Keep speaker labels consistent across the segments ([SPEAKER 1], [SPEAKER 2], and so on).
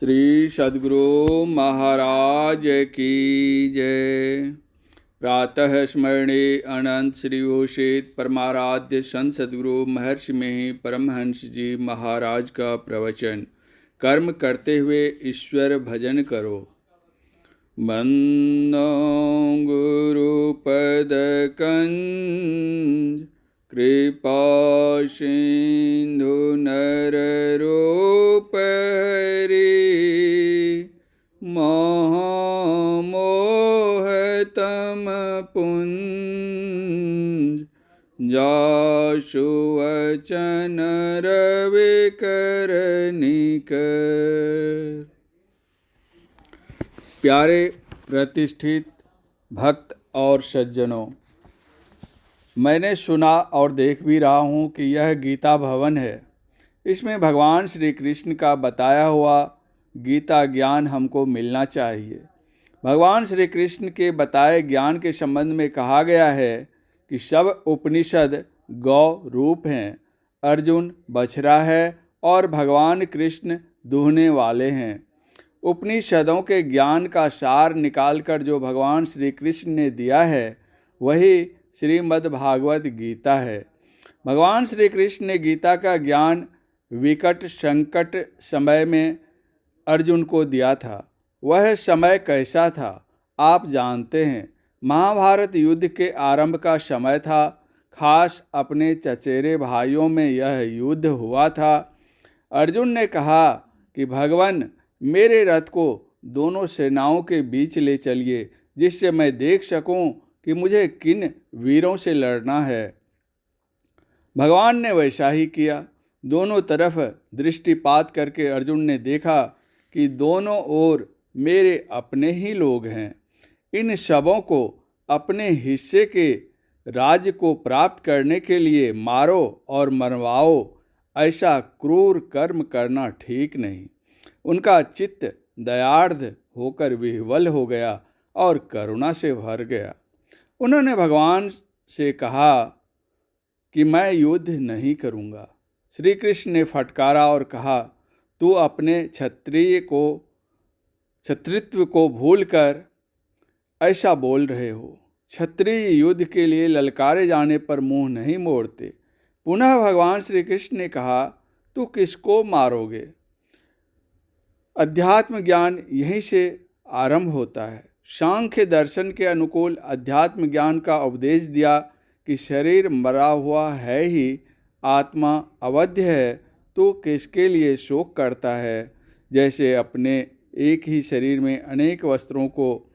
[SPEAKER 1] श्री सद्गुरु महाराज की जय। प्रातः स्मरणे अनंत श्री घोषित परमाराध्य संत सद्गुरु महर्षि में परमहंस जी महाराज का प्रवचन। कर्म करते हुए ईश्वर भजन करो। बंदो गुरु पद कंज कृपा सिंधु नर रूप हरि मोहतम पुंज जासु वचन रवि कर निकर। प्यारे प्रतिष्ठित भक्त और सज्जनों, मैंने सुना और देख भी रहा हूँ कि यह गीता भवन है। इसमें भगवान श्री कृष्ण का बताया हुआ गीता ज्ञान हमको मिलना चाहिए। भगवान श्री कृष्ण के बताए ज्ञान के संबंध में कहा गया है कि सब उपनिषद गौ रूप हैं, अर्जुन बछड़ा है और भगवान कृष्ण दूहने वाले हैं। उपनिषदों के ज्ञान का सार निकालकर जो भगवान श्री कृष्ण ने दिया है वही श्रीमद् भागवत गीता है। भगवान श्री कृष्ण ने गीता का ज्ञान विकट संकट समय में अर्जुन को दिया था। वह समय कैसा था आप जानते हैं। महाभारत युद्ध के आरंभ का समय था। खास अपने चचेरे भाइयों में यह युद्ध हुआ था। अर्जुन ने कहा कि भगवान मेरे रथ को दोनों सेनाओं के बीच ले चलिए, जिससे मैं देख सकूं कि मुझे किन वीरों से लड़ना है। भगवान ने वैसा ही किया। दोनों तरफ दृष्टिपात करके अर्जुन ने देखा कि दोनों ओर मेरे अपने ही लोग हैं। इन सबों को अपने हिस्से के राज्य को प्राप्त करने के लिए मारो और मरवाओ, ऐसा क्रूर कर्म करना ठीक नहीं। उनका चित्त दयार्द्र होकर विह्वल हो गया और करुणा से भर गया। उन्होंने भगवान से कहा कि मैं युद्ध नहीं करूँगा। श्री कृष्ण ने फटकारा और कहा, तू अपने क्षत्रित्व को भूलकर ऐसा बोल रहे हो। क्षत्रिय युद्ध के लिए ललकारे जाने पर मुंह नहीं मोड़ते। पुनः भगवान श्री कृष्ण ने कहा, तू किसको मारोगे? अध्यात्म ज्ञान यहीं से आरंभ होता है। सांख्य दर्शन के अनुकूल अध्यात्म ज्ञान का उपदेश दिया कि शरीर मरा हुआ है ही, आत्मा अवध्य है, तो किसके लिए शोक करता है? जैसे अपने एक ही शरीर में अनेक वस्त्रों को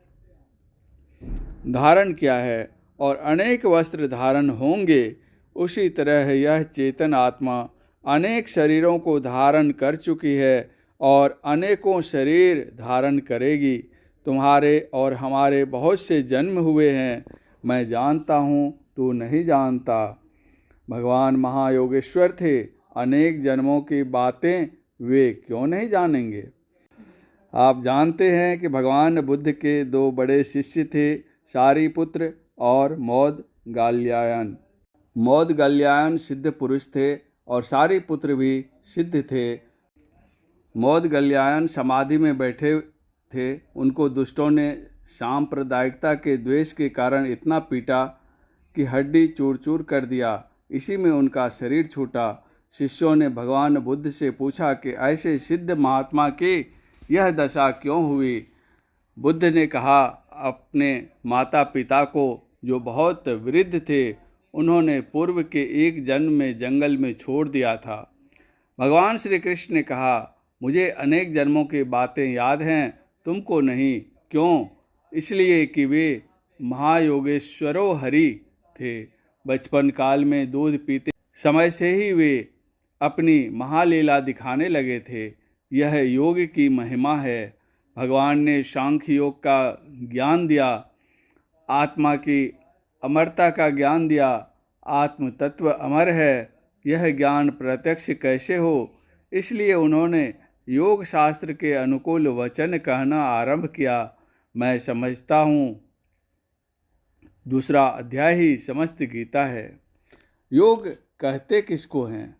[SPEAKER 1] धारण किया है और अनेक वस्त्र धारण होंगे, उसी तरह यह चेतन आत्मा अनेक शरीरों को धारण कर चुकी है और अनेकों शरीर धारण करेगी। तुम्हारे और हमारे बहुत से जन्म हुए हैं, मैं जानता हूँ, तू नहीं जानता। भगवान महायोगेश्वर थे, अनेक जन्मों की बातें वे क्यों नहीं जानेंगे? आप जानते हैं कि भगवान बुद्ध के दो बड़े शिष्य थे, सारिपुत्र और मोदगल्यायन। मोदगल्यायन सिद्ध पुरुष थे और सारिपुत्र भी सिद्ध थे। मोदगल्यायन समाधि में बैठे थे। उनको दुष्टों ने सांप्रदायिकता के द्वेष के कारण इतना पीटा कि हड्डी चूर चूर कर दिया। इसी में उनका शरीर छूटा। शिष्यों ने भगवान बुद्ध से पूछा कि ऐसे सिद्ध महात्मा की यह दशा क्यों हुई? बुद्ध ने कहा, अपने माता पिता को जो बहुत वृद्ध थे, उन्होंने पूर्व के एक जन्म में जंगल में छोड़ दिया था। भगवान श्री कृष्ण ने कहा, मुझे अनेक जन्मों की बातें याद हैं, तुमको नहीं। क्यों? इसलिए कि वे महायोगेश्वरो हरि थे। बचपन काल में दूध पीते समय से ही वे अपनी महालीला दिखाने लगे थे। यह योग की महिमा है। भगवान ने सांख्य योग का ज्ञान दिया, आत्मा की अमरता का ज्ञान दिया। आत्म तत्व अमर है, यह ज्ञान प्रत्यक्ष कैसे हो? इसलिए उन्होंने योग शास्त्र के अनुकूल वचन कहना आरंभ किया। मैं समझता हूँ दूसरा अध्याय ही समस्त गीता है। योग कहते किसको हैं?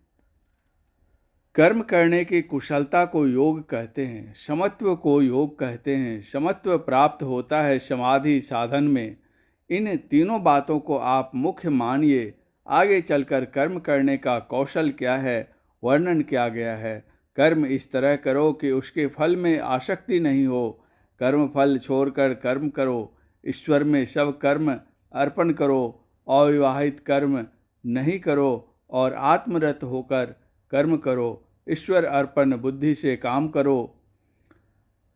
[SPEAKER 1] कर्म करने की कुशलता को योग कहते हैं, समत्व को योग कहते हैं। समत्व प्राप्त होता है समाधि साधन में। इन तीनों बातों को आप मुख्य मानिए। आगे चलकर कर्म करने का कौशल क्या है वर्णन किया गया है। कर्म इस तरह करो कि उसके फल में आसक्ति नहीं हो। कर्म फल छोड़कर कर्म करो। ईश्वर में सब कर्म अर्पण करो। अविवाहित कर्म नहीं करो और आत्मरत होकर कर्म करो। ईश्वर अर्पण बुद्धि से काम करो।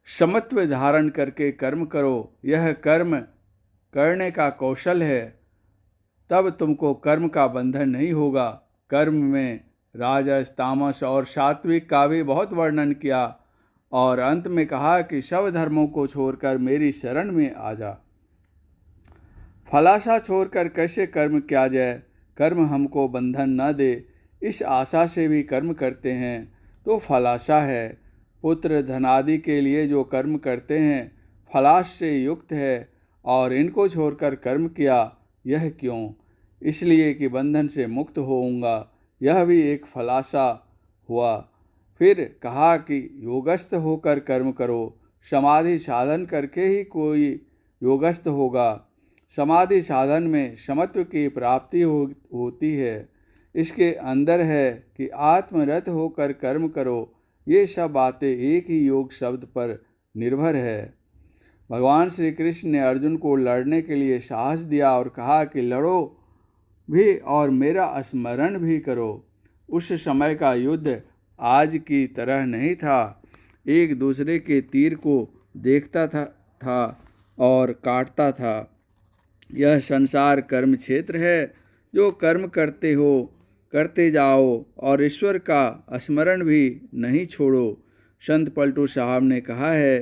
[SPEAKER 1] समत्व धारण करके कर्म करो। यह कर्म करने का कौशल है। तब तुमको कर्म का बंधन नहीं होगा। कर्म में राजस, तामस और सात्विक का भी बहुत वर्णन किया और अंत में कहा कि सब धर्मों को छोड़कर मेरी शरण में आ जा। फलाशा छोड़कर कैसे कर्म किया जाए? कर्म हमको बंधन न दे, इस आशा से भी कर्म करते हैं तो फलाशा है। पुत्र धन आदि के लिए जो कर्म करते हैं फलाश से युक्त है और इनको छोड़कर कर्म किया, यह क्यों? इसलिए कि बंधन से मुक्त होऊंगा, यह भी एक फलाशा हुआ। फिर कहा कि योगस्थ होकर कर्म करो। समाधि साधन करके ही कोई योगस्थ होगा। समाधि साधन में समत्व की प्राप्ति होती है। इसके अंदर है कि आत्मरत होकर कर्म करो। ये सब बातें एक ही योग शब्द पर निर्भर है। भगवान श्री कृष्ण ने अर्जुन को लड़ने के लिए साहस दिया और कहा कि लड़ो भी और मेरा स्मरण भी करो। उस समय का युद्ध आज की तरह नहीं था। एक दूसरे के तीर को देखता था और काटता था। यह संसार कर्म क्षेत्र है। जो कर्म करते जाओ और ईश्वर का स्मरण भी नहीं छोड़ो। संत पलटू साहब ने कहा है,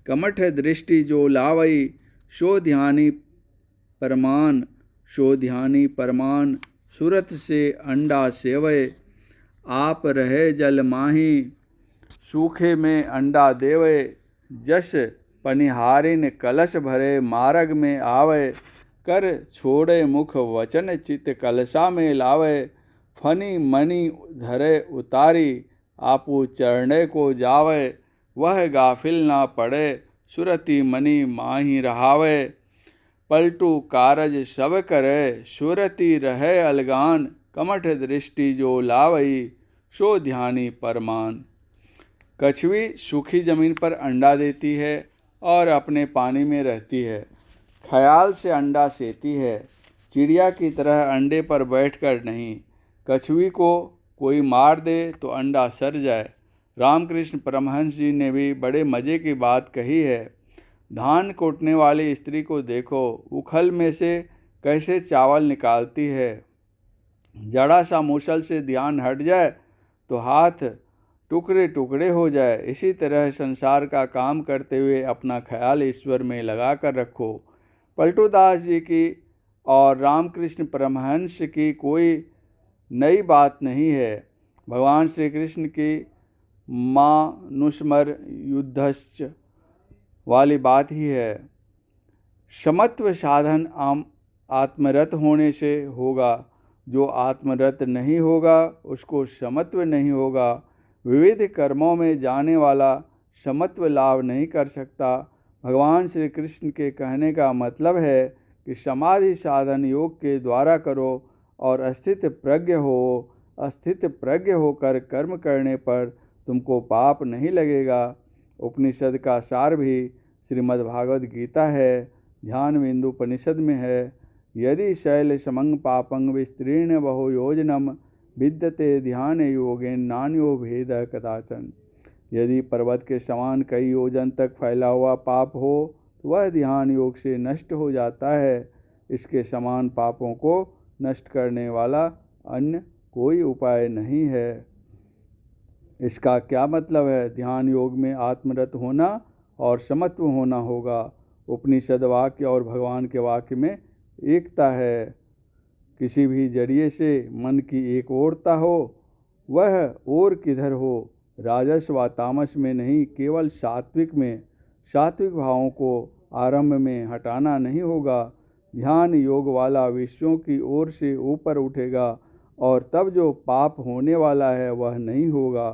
[SPEAKER 1] कमठ दृष्टि जो लावई सो ध्यानी परमान, सो ध्यानी परमान सूरत से अंडा सेवय। आप रहे जल माही सूखे में अंडा देवे। जस पनिहारिन कलश भरे मार्ग में आवे। कर छोड़े मुख वचन चित कलशा में लावे। फनी मणि धरे उतारी आपू चरणे को जावे। वह गाफिल ना पड़े सुरति मणि माही रहावे। पलटू कारज सब करे सुरति रहे अलगान। कमठ दृष्टि जो लावई सो ध्यानी परमान। कछुई सूखी जमीन पर अंडा देती है और अपने पानी में रहती है। ख्याल से अंडा सेती है, चिड़िया की तरह अंडे पर बैठकर नहीं। कछुई को कोई मार दे तो अंडा सड़ जाए। रामकृष्ण परमहंस जी ने भी बड़े मज़े की बात कही है। धान कूटने वाली स्त्री को देखो, उखल में से कैसे चावल निकालती है। जड़ा सा मूसल से ध्यान हट जाए तो हाथ टुकड़े टुकड़े हो जाए। इसी तरह संसार का काम करते हुए अपना ख्याल ईश्वर में लगा कर रखो। पलटूदास जी की और रामकृष्ण परमहंस की कोई नई बात नहीं है। भगवान श्री कृष्ण की मानुस्मर युद्धश्च वाली बात ही है। समत्व साधन आत्मरत होने से होगा। जो आत्मरत नहीं होगा उसको समत्व नहीं होगा। विविध कर्मों में जाने वाला समत्व लाभ नहीं कर सकता। भगवान श्री कृष्ण के कहने का मतलब है कि समाधि साधन योग के द्वारा करो और अस्थित प्रज्ञ होकर कर्म करने पर तुमको पाप नहीं लगेगा। उपनिषद का सार भी श्रीमद्भागवत गीता है, ध्यान बिंदु उपनिषद में है। यदि शैल समंग पापंग विस्तीर्ण बहु योजनम विद्यते ध्यान योगेन नान्यो भेद कदाचन। यदि पर्वत के समान कई योजन तक फैला हुआ पाप हो तो वह ध्यान योग से नष्ट हो जाता है। इसके समान पापों को नष्ट करने वाला अन्य कोई उपाय नहीं है। इसका क्या मतलब है? ध्यान योग में आत्मरत होना और समत्व होना होगा। उपनिषद वाक्य और भगवान के वाक्य में एकता है। किसी भी जरिए से मन की एक ओरता हो, वह ओर किधर हो, राजस व तामस में नहीं, केवल सात्विक में। सात्विक भावों को आरंभ में हटाना नहीं होगा। ध्यान योग वाला विषयों की ओर से ऊपर उठेगा और तब जो पाप होने वाला है वह नहीं होगा।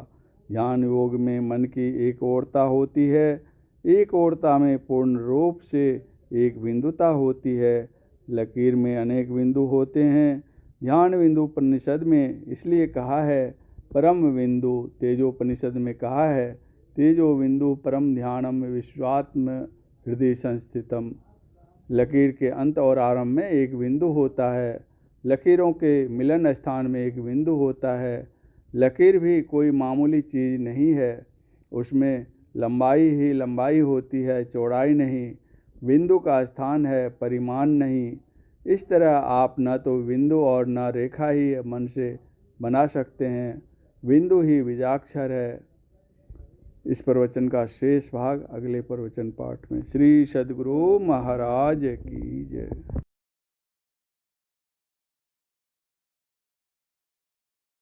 [SPEAKER 1] ध्यान योग में मन की एक ओरता होती है, एक ओरता में पूर्ण रूप से एक बिंदुता होती है। लकीर में अनेक बिंदु होते हैं। ध्यान बिंदु उपनिषद में इसलिए कहा है परम बिंदु, तेजोपनिषद में कहा है तेजो बिंदु परम ध्यानम विश्वात्म हृदय संस्थितम। लकीर के अंत और आरंभ में एक बिंदु होता है। लकीरों के मिलन स्थान में एक बिंदु होता है। लकीर भी कोई मामूली चीज़ नहीं है, उसमें लंबाई ही लंबाई होती है, चौड़ाई नहीं। बिंदु का स्थान है, परिमाण नहीं। इस तरह आप न तो बिंदु और न रेखा ही मन से बना सकते हैं, बिंदु ही बीजाक्षर है। इस प्रवचन का शेष भाग अगले प्रवचन पाठ में। श्री सद्गुरु महाराज की जय।